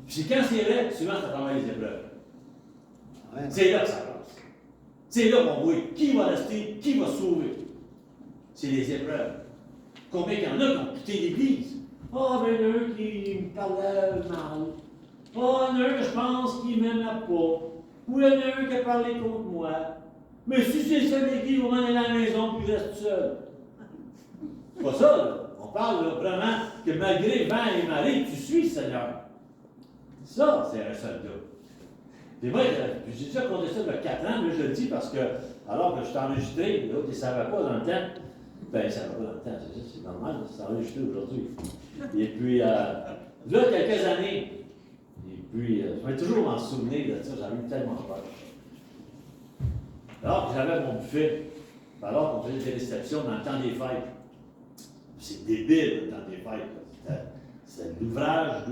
Puis quand c'est vrai, souvent ça travaille les épreuves. Ouais. C'est là que ça passe. C'est là qu'on voit qui va rester, qui va sauver. C'est les épreuves. Combien il y en a qui ont quitté l'Église? Ah, ben, il y en a un qui me parlait mal. Ah, il y en a un que je pense qu'il ne m'aimait pas. Ou il y en a un qui a parlé contre moi. Mais si c'est le seul qui va m'en aller à la maison puis je reste seul. C'est pas ça, là. On parle là, vraiment que malgré vent et marée, tu suis le Seigneur. Ça, c'est un soldat. C'est vrai, j'ai déjà compté ça il y a 4 ans, mais je le dis parce que, alors que je suis enregistré, l'autre, il ne savait pas dans le temps. Ben, il ne savait pas dans le temps, c'est normal, c'est enregistré aujourd'hui. Et puis, là, quelques années, et puis, je vais toujours m'en souvenir de ça, j'avais eu tellement peur. Alors que j'avais mon buffet, alors qu'on faisait des réceptions dans le temps des fêtes. C'est débile, le temps des fêtes. C'était l'ouvrage,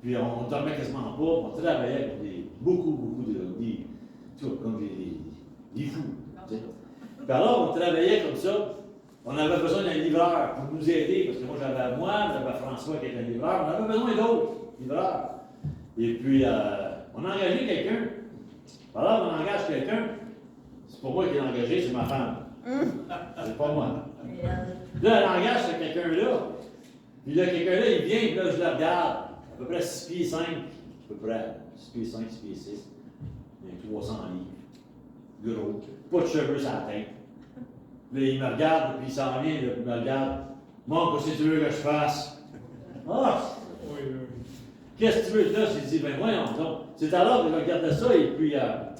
puis on ne dormait quasiment pas, on travaillait avec beaucoup comme des fous. Puis alors, on travaillait comme ça, on avait besoin d'un livreur pour nous aider, parce que moi j'avais François qui était un livreur, on avait besoin d'autres livreurs. Et puis, on a engagé quelqu'un. Alors, on engage quelqu'un, c'est pas moi qui l'ai engagé, c'est ma femme. C'est pas moi. Là, elle engage ce quelqu'un-là. Puis là, quelqu'un-là, il vient, puis là, je le regarde. À peu près 6 pieds 5, à peu près 6 pieds 5, 6 pieds 6. Il y a 300 livres. Gros. Pas de cheveux sur la tête. Là, il me regarde, puis il s'en vient, là, puis il me regarde. Mon, qu'est-ce que tu veux que je fasse? Ah! Qu'est-ce que tu veux? Là, j'ai dit, ben voyons donc. C'est alors que je regardais ça, et puis là,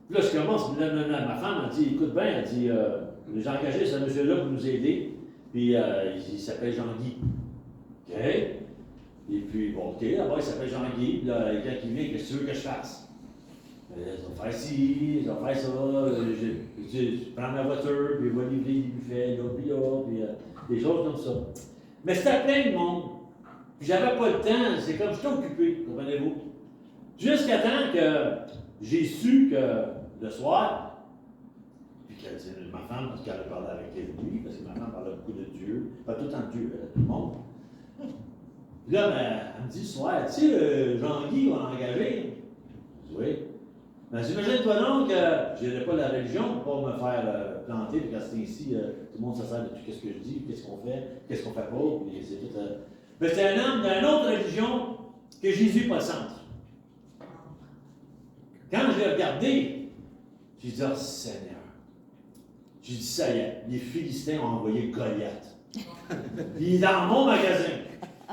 je commence, ma femme a dit, écoute bien, elle dit, j'ai engagé ce monsieur-là pour nous aider, puis il s'appelle Jean-Guy. OK? Et puis, bon, OK, là-bas, il s'appelle Jean-Guy, puis là, quand il vient, qu'est-ce que tu veux que je fasse? Je vais faire ci, je vais faire ça, je prends ma voiture, puis je vais livrer des buffets, là, puis des choses comme ça. Mais c'était plein de monde. Puis j'avais pas le temps, c'est comme j'étais occupé, comprenez-vous? Jusqu'à temps que j'ai su que le soir, puis que ma femme, parce qu'elle a parlé avec lui, parce que ma femme parlait beaucoup de Dieu, pas tout le temps de Dieu, tout le monde. Puis là, ben, elle me dit le soir, tu sais, Jean-Guy va l'engager. Je dis oui. Ben, j'imagine-toi donc que je n'irai pas de la religion pour pas me faire planter, puis quand c'est ici, tout le monde se sert de tout ce que je dis, qu'est-ce qu'on fait pas, puis c'est tout. Mais c'est un homme d'une autre religion que Jésus n'est pas le centre. Quand je l'ai regardé, j'ai dit, oh Seigneur. J'ai dit, ça y est, les Philistins ont envoyé Goliath. Il est dans mon magasin.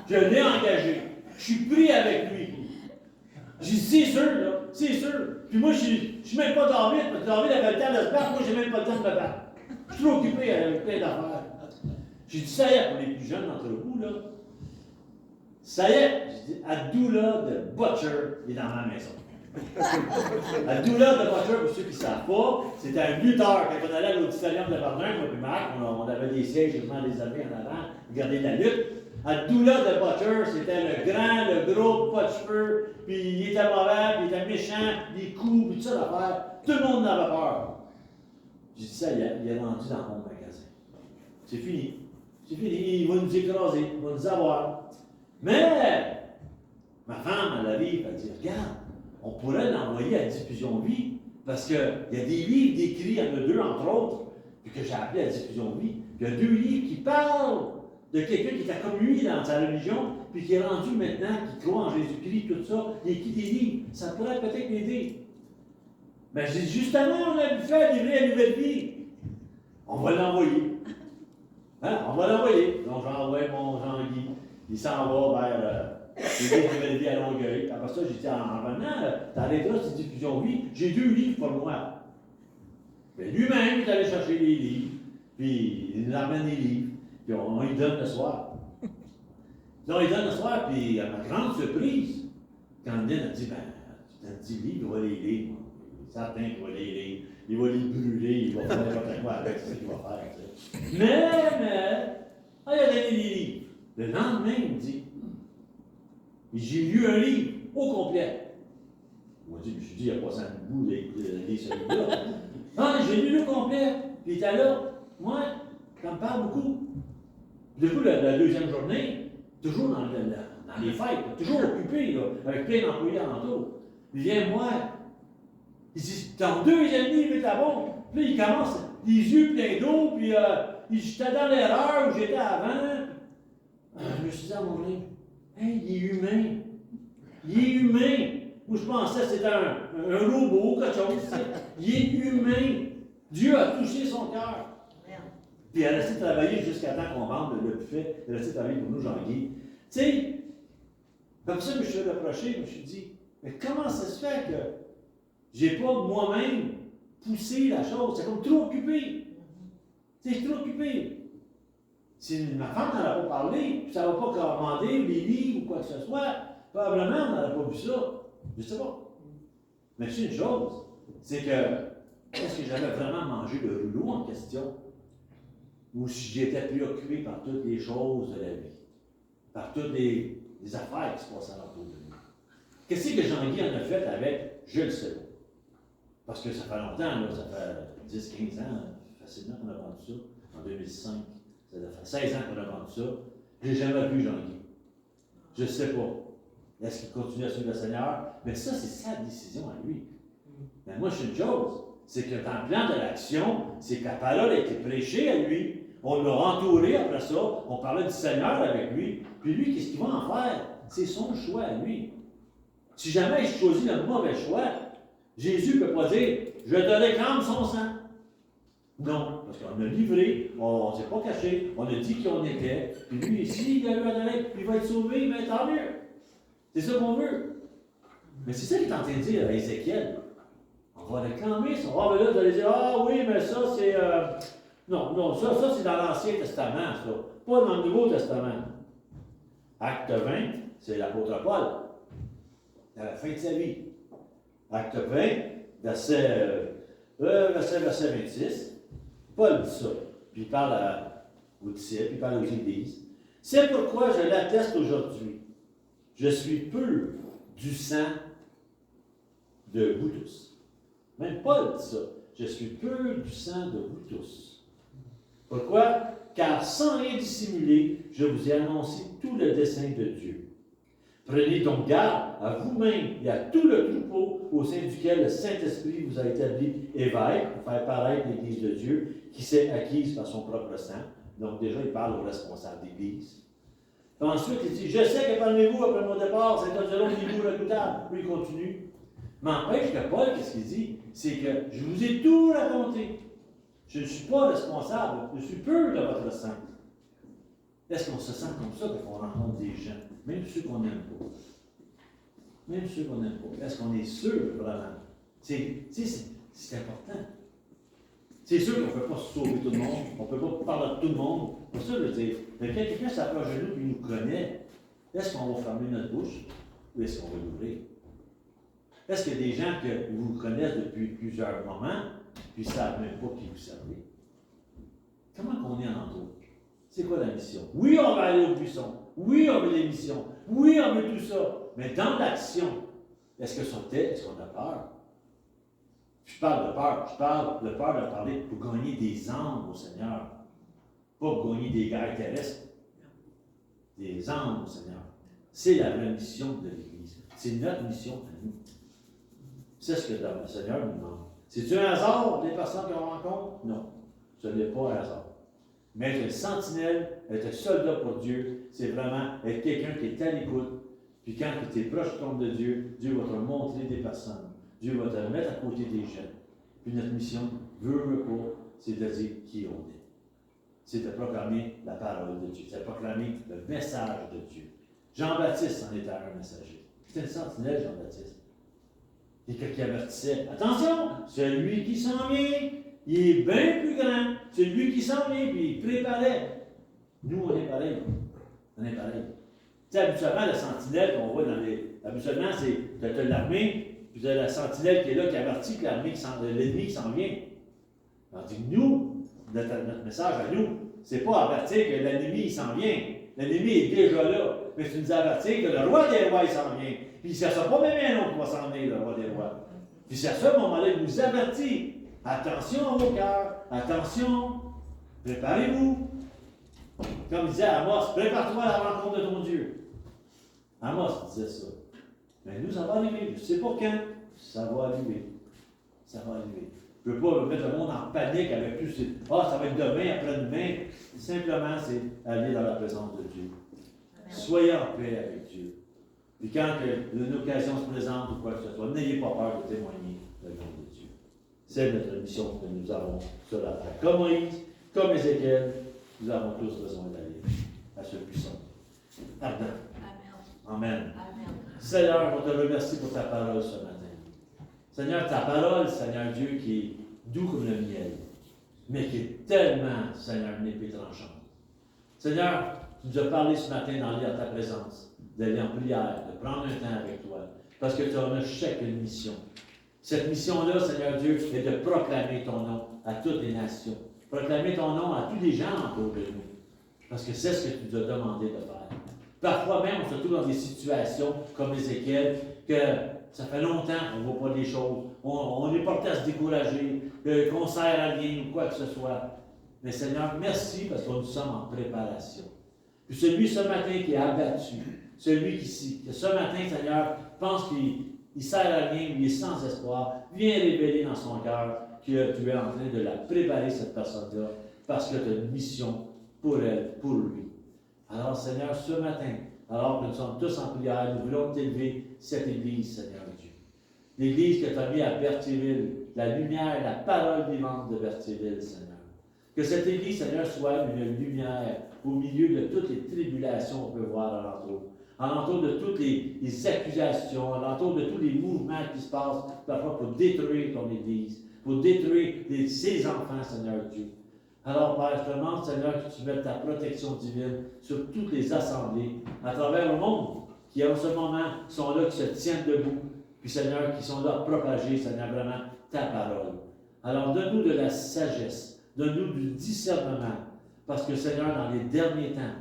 Je l'ai engagé. Je suis pris avec lui. J'ai dit, c'est sûr, là, c'est sûr. Puis moi, je suis même pas David, parce que David avait le temps de se battre, moi, j'ai même pas le temps de me battre. Je suis trop occupé avec plein d'affaires. J'ai dit, ça y est, pour les plus jeunes d'entre vous, là, ça y est, j'ai dit, Abdullah de Butcher est dans ma maison. Abdullah de Butcher, pour ceux qui ne savent pas, c'était un lutteur. Quand on allait à l'auditorium de Verdun, moi et Marc, on avait des sièges justement des années en avant, regarder la lutte. Abdullah de Butcher, c'était le grand, le gros, pas de cheveux, puis il était mauvais, puis il était méchant, des coups, puis tout ça d'affaires. Tout le monde en avait peur. J'ai dit, ça y est, il est rendu dans mon magasin. C'est fini. C'est fini, il va nous écraser, il va nous avoir. Mais, ma femme, elle arrive, elle dit, regarde, on pourrait l'envoyer à Diffusion Vie, parce qu'il y a des livres décrits, il y en a 2 entre autres, puis que j'ai appelé à Diffusion Vie. Il y a 2 livres qui parlent de quelqu'un qui était comme lui dans sa religion, puis qui est rendu maintenant, qui croit en Jésus-Christ, tout ça, il écrit des livres, ça pourrait peut-être l'aider. Mais j'ai dit, justement, on a dû faire livrer la nouvelle vie. On va l'envoyer. Hein? On va l'envoyer. Donc, j'envoie mon Jean-Guy. Il s'en va vers les nouvelles vies à Longueuil. Après ça, j'ai dit, en revenant, t'arrêteras cette diffusion vie. J'ai 2 livres pour moi. Mais lui-même, il est allé chercher les livres, puis il nous amène les livres, puis on lui donne le soir. Puis on lui donne le soir, puis à ma grande surprise, quand Lynn a dit, ben, tu t'as dit livres, il va les lire. Certain qu'il va les lire. Il va les brûler, il va faire n'importe quoi avec ce qu'il va faire. Tu sais. Mais, il a donné des livres. Le lendemain, il me dit, j'ai lu un livre au complet. Moi, je me suis dit, il a passé un bout de celui-là. Non, j'ai lu le complet. Puis il était là. Moi, ça me parle beaucoup. Du coup, la deuxième journée, toujours dans les fêtes, toujours occupé, là, avec plein d'employés alentour. Il vient me voir. Il dit, ton 2e livre est à bon. Puis là, il commence, les yeux pleins d'eau, puis j'étais dans l'erreur où j'étais avant. Je me suis dit à mon livre, hey, il est humain. Il est humain. Moi, je pensais que c'était un robot, quelque chose. Il est humain. Dieu a touché son cœur. Puis elle a resté travailler jusqu'à temps qu'on vende le buffet. Elle a resté travailler pour nous, Jean-Guy. Tu sais, comme ça, je me suis reproché, je me suis dit, mais comment ça se fait que j'ai pas moi-même poussé la chose? C'est comme trop occupé. C'est trop occupé. Si ma femme n'en a pas parlé, puis ça ne va pas commander les livres ou quoi que ce soit, probablement on n'aurait pas vu ça. Je ne sais pas. Mais c'est une chose, c'est que est-ce que j'avais vraiment mangé le rouleau en question? Ou si j'étais préoccupé par toutes les choses de la vie, par toutes les affaires qui se passaient autour de nous. Qu'est-ce que Jean-Guy en a fait avec? Je le sais pas. Parce que ça fait longtemps, là, ça fait 10-15 ans, facilement qu'on a vendu ça, en 2005. Ça fait 16 ans qu'on a vendu ça. Je n'ai jamais vu Jean-Guy. Je ne sais pas. Est-ce qu'il continue à suivre le Seigneur? Mais ça, c'est sa décision à lui. Mais moi, je sais une chose, c'est que dans le plan de l'action, c'est que la parole a été prêchée à lui. On l'a entouré après ça. On parlait du Seigneur avec lui. Puis lui, qu'est-ce qu'il va en faire? C'est son choix à lui. Si jamais il choisit le mauvais choix, Jésus ne peut pas dire « Je te réclame son sang ». Non, parce qu'on a livré, on ne s'est pas caché, on a dit qui on était. Puis lui, s'il a eu à donner, il va être sauvé, mais tant mieux. C'est ça qu'on veut. Mais c'est ça qu'il est en train de dire à Ézéchiel. On va réclamer ça. Ah, mais là, vous allez dire, ah oui, mais ça, c'est. Non, ça c'est dans l'Ancien Testament, ça. Pas dans le Nouveau Testament. Acte 20, c'est l'apôtre Paul. À la fin de sa vie. Acte 20, verset 26. Paul dit ça. Puis il parle aux disciples, il parle aux églises. C'est pourquoi je l'atteste aujourd'hui. Je suis pur du sang de vous tous. Même Paul dit ça. Je suis pur du sang de vous tous. Pourquoi? Car sans rien dissimuler, je vous ai annoncé tout le dessein de Dieu. Prenez donc garde à vous-même et à tout le troupeau au sein duquel le Saint-Esprit vous a établi évêque pour faire paraître l'Église de Dieu qui s'est acquise par son propre sang. Donc déjà, il parle aux responsables d'Église. Ensuite, il dit, je sais que parmi vous, après mon départ, c'est un des goûts redoutables. Puis il continue. M'empêche que Paul, qu'est-ce qu'il dit? C'est que je vous ai tout raconté. Je ne suis pas responsable, je suis pur de votre sang. Est-ce qu'on se sent comme ça quand on rencontre des gens, même ceux qu'on n'aime pas? Même ceux qu'on n'aime pas. Est-ce qu'on est sûr vraiment? C'est important. C'est sûr qu'on ne peut pas sauver tout le monde, on ne peut pas parler de tout le monde. Pour ça, je veux dire, mais quand quelqu'un s'approche de nous et nous connaît, est-ce qu'on va fermer notre bouche ou est-ce qu'on va l'ouvrir? Est-ce qu'il y a des gens qui vous connaissent depuis plusieurs moments, puis ne savent même pas qui vous servez? Comment qu'on est en entour? C'est quoi la mission? Oui, on va aller au buisson. Oui, on veut les missions. Oui, on veut tout ça. Mais dans l'action, est-ce que sur tête, est-ce qu'on a peur? Je parle de peur. Je parle de peur de parler pour gagner des âmes au Seigneur. Pas pour gagner des guerres terrestres. Des âmes au Seigneur. C'est la vraie mission de l'Église. C'est notre mission à nous. C'est ce que le Seigneur nous demande. C'est-tu un hasard, les personnes qu'on rencontre? Non. Ce n'est pas un hasard. Mais être un sentinelle, être un soldat pour Dieu, c'est vraiment être quelqu'un qui est à l'écoute. Puis quand tu es proche de Dieu, Dieu va te montrer des personnes. Dieu va te mettre à côté des gens. Puis notre mission, veut pas, c'est de dire qui on est. C'est de proclamer la parole de Dieu. C'est de proclamer le message de Dieu. Jean-Baptiste en était un messager. C'était une sentinelle, Jean-Baptiste. Et qui avertissait. Attention, celui qui s'en vient, il est bien plus grand. Celui qui s'en vient, puis il préparait. Nous, on est pareil. On est pareil. Tu sais, habituellement, la sentinelle qu'on voit dans les. Habituellement, c'est. Tu as l'armée, puis tu as la sentinelle qui est là, qui avertit que l'ennemi qui s'en vient. Tandis que nous, notre message à nous, c'est pas avertir que l'ennemi s'en vient. L'ennemi est déjà là. Mais c'est nous avertir que le roi des rois, il s'en vient. Puis ça ne sera pas même un autre qui va s'en venir, le roi des rois. Puis c'est à ce moment-là, il nous avertit. Attention à vos cœurs, attention, préparez-vous. Comme il disait à Amos, prépare-toi à la rencontre de ton Dieu. Amos disait ça. Mais nous, ça va arriver. Je ne sais pas quand, ça va arriver. Ça va arriver. Je ne veux pas mettre le monde en panique avec tout ces. Ah, ça va être demain, après-demain. Simplement, c'est aller dans la présence de Dieu. Soyez en paix avec Dieu. Puis quand une occasion se présente ou quoi que ce soit, n'ayez pas peur de témoigner le nom de Dieu. C'est notre mission que nous avons sur la terre. Comme Moïse, comme Ézéchiel, nous avons tous besoin d'aller à ce puissant. Pardon. Amen. Amen. Seigneur, on te remercie pour ta parole ce matin. Seigneur, ta parole, Seigneur Dieu, qui est doux comme le miel, mais qui est tellement, Seigneur, une épée tranchante. Seigneur, tu nous as parlé ce matin d'aller à ta présence, d'aller en prière, de prendre un temps avec toi, parce que tu en as chaque mission. Cette mission-là, Seigneur Dieu, est de proclamer ton nom à toutes les nations. Proclamer ton nom à tous les gens autour de nous. Parce que c'est ce que tu nous as demandé de faire. Parfois même, on se trouve dans des situations comme Ézéchiel, que ça fait longtemps qu'on ne voit pas des choses. On est porté à se décourager, qu'on sert à rien ou quoi que ce soit. Mais Seigneur, merci parce que nous sommes en préparation. Puis celui ce matin qui est abattu, celui qui ce matin, Seigneur, pense qu'il sert à rien, il est sans espoir, viens révéler dans son cœur que tu es en train de la préparer, cette personne-là, parce que tu as une mission pour elle, pour lui. Alors, Seigneur, ce matin, alors que nous sommes tous en prière, nous voulons t'élever cette Église, Seigneur Dieu. L'Église que tu as mis à Berthierville, la lumière, la parole vivante de Berthierville, Seigneur. Que cette Église, Seigneur, soit une lumière au milieu de toutes les tribulations qu'on peut voir alentour de toutes les accusations, alentour de tous les mouvements qui se passent parfois pour détruire ton Église, pour détruire ses enfants, Seigneur Dieu. Alors, Père, je te demande, Seigneur, que tu mettes ta protection divine sur toutes les assemblées à travers le monde qui, en ce moment, sont là, qui se tiennent debout, puis, Seigneur, qui sont là à propager, Seigneur, vraiment ta parole. Alors, donne-nous de la sagesse, donne-nous du discernement, parce que, Seigneur, dans les derniers temps,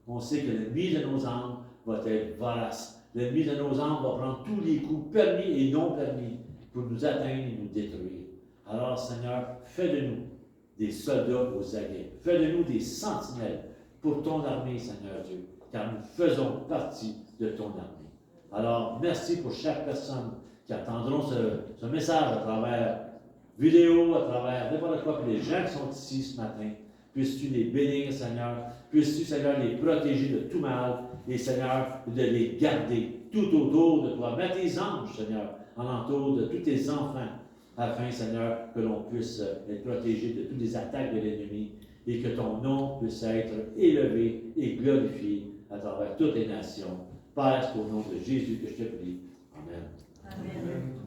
on sait que l'ennemi de nos âmes va être vorace. L'ennemi de nos âmes va prendre tous les coups permis et non permis pour nous atteindre et nous détruire. Alors, Seigneur, fais de nous des soldats aux aguets. Fais de nous des sentinelles pour ton armée, Seigneur Dieu, car nous faisons partie de ton armée. Alors, merci pour chaque personne qui entendront ce message à travers vidéo, à travers n'importe quoi, pour les gens qui sont ici ce matin. Puisses-tu les bénir, Seigneur. Puisses-tu, Seigneur, les protéger de tout mal et, Seigneur, de les garder tout autour de toi. Mets tes anges, Seigneur, en entour de tous tes enfants, afin, Seigneur, que l'on puisse être protégé de toutes les attaques de l'ennemi et que ton nom puisse être élevé et glorifié à travers toutes les nations. Père, c'est au nom de Jésus que je te prie. Amen. Amen.